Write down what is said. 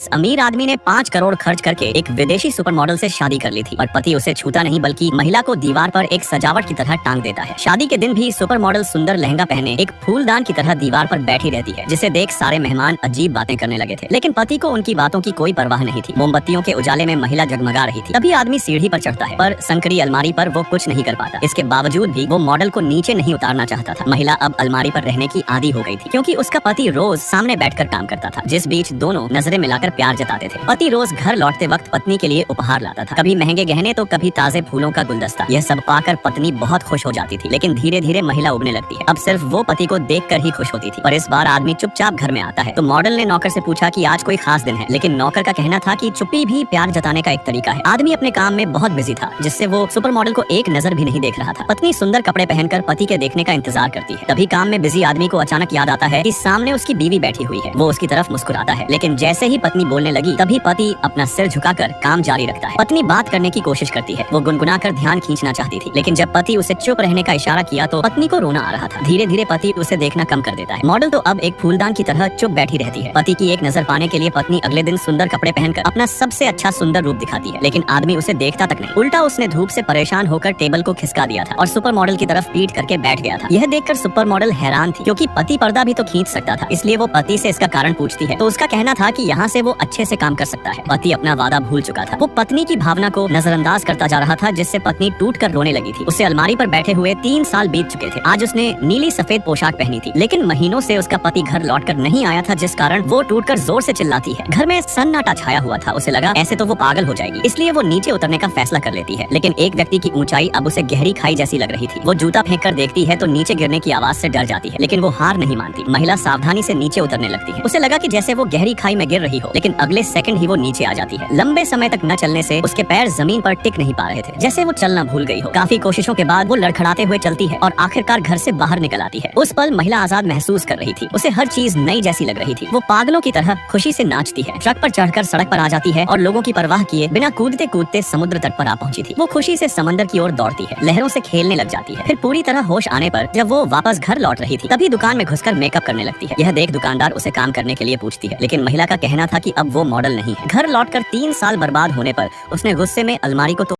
अमीर आदमी ने 5 करोड़ खर्च करके एक विदेशी सुपर मॉडल से शादी कर ली थी और पति उसे छूता नहीं बल्कि महिला को दीवार पर एक सजावट की तरह टांग देता है। शादी के दिन भी सुपर मॉडल सुंदर लहंगा पहने एक फूलदान की तरह दीवार पर बैठी रहती है, जिसे देख सारे मेहमान अजीब बातें करने लगे थे। लेकिन पति को उनकी बातों की कोई परवाह नहीं थी। मोमबत्तियों के उजाले में महिला जगमगा रही थी। तभी आदमी सीढ़ी पर चढ़ता है, पर संकरी अलमारी पर वो कुछ नहीं कर पाता। इसके बावजूद भी वो मॉडल को नीचे नहीं उतारना चाहता था। महिला अब अलमारी पर रहने की आदी हो गई थी, क्योंकि उसका पति रोज सामने बैठकर काम करता था, जिस बीच दोनों नजरें मिलाकर प्यार जताते थे। पति रोज घर लौटते वक्त पत्नी के लिए उपहार लाता था, कभी महंगे गहने तो कभी ताजे फूलों का गुलदस्ता। यह सब पाकर पत्नी बहुत खुश हो जाती थी, लेकिन धीरे धीरे महिला उबने लगती है। अब सिर्फ वो पति को देखकर ही खुश होती थी। और इस बार आदमी चुपचाप घर में आता है तो मॉडल ने नौकर से पूछा कि आज कोई खास दिन है, लेकिन नौकर का कहना था कि चुप्पी भी प्यार जताने का एक तरीका है। आदमी अपने काम में बहुत बिजी था, जिससे वो सुपर मॉडल को एक नजर भी नहीं देख रहा था। पत्नी सुंदर कपड़े पहनकर पति के देखने का इंतजार करती है। तभी काम में बिजी आदमी को अचानक याद आता है कि सामने उसकी बीवी बैठी हुई है। वो उसकी तरफ मुस्कुराता है, लेकिन जैसे ही पत्नी बोलने लगी तभी पति अपना सिर झुकाकर काम जारी रखता है। पत्नी बात करने की कोशिश करती है, वो गुनगुनाकर ध्यान खींचना चाहती थी, लेकिन जब पति उसे चुप रहने का इशारा किया तो पत्नी को रोना आ रहा था। धीरे धीरे पति उसे देखना कम कर देता है। मॉडल तो अब एक फूलदान की तरह चुप बैठी रहती है। पति की एक नजर पाने के लिए पत्नी अगले दिन सुंदर कपड़े पहनकर अपना सबसे अच्छा सुंदर रूप दिखाती है, लेकिन आदमी उसे देखता तक नहीं। उल्टा उसने धूप से परेशान होकर टेबल को खिसका दिया था और सुपर मॉडल की तरफ पीठ करके बैठ गया था। यह देखकर सुपर मॉडल हैरान थी, क्योंकि पति पर्दा भी तो खींच सकता था। इसलिए वो पति से इसका कारण पूछती है तो उसका कहना था कि यहाँ से वो अच्छे से काम कर सकता है। पति अपना वादा भूल चुका था। वो पत्नी की भावना को नजरअंदाज करता जा रहा था, जिससे पत्नी टूटकर रोने लगी थी। उसे अलमारी पर बैठे हुए 3 साल बीत चुके थे। आज उसने नीली सफेद पोशाक पहनी थी, लेकिन महीनों से उसका पति घर लौटकर नहीं आया था, जिस कारण वो टूटकर जोर से चिल्लाती है। घर में सन्नाटा छाया हुआ था। उसे लगा ऐसे तो वो पागल हो जाएगी, इसलिए वो नीचे उतरने का फैसला कर लेती है। लेकिन एक व्यक्ति की ऊंचाई अब उसे गहरी खाई जैसी लग रही थी। वो जूता फेंक कर देखती है तो नीचे गिरने की आवाज से डर जाती है, लेकिन वो हार नहीं मानती। महिला सावधानी से नीचे उतरने लगती है। उसे लगा कि जैसे वो गहरी खाई में गिर रही हो, लेकिन अगले सेकंड ही वो नीचे आ जाती है। लंबे समय तक न चलने से उसके पैर जमीन पर टिक नहीं पा रहे थे, जैसे वो चलना भूल गई हो। काफी कोशिशों के बाद वो लड़खड़ाते हुए चलती है और आखिरकार घर से बाहर निकल आती है। उस पल महिला आजाद महसूस कर रही थी। उसे हर चीज नई जैसी लग रही थी। वो पागलों की तरह खुशी से नाचती है, ट्रक पर चढ़कर सड़क पर आ जाती है और लोगों की परवाह किए बिना कूदते कूदते समुद्र तट पर आ पहुंची थी। वो खुशी से समंदर की ओर दौड़ती है, लहरों से खेलने लग जाती है। फिर पूरी तरह होश आने पर जब वो वापस घर लौट रही थी, तभी दुकान में घुसकर मेकअप करने लगती है। यह देख दुकानदार उसे काम करने के लिए पूछती है, लेकिन महिला का कहना था कि अब वो मॉडल नहीं है। घर लौटकर 3 साल बर्बाद होने पर उसने गुस्से में अलमारी को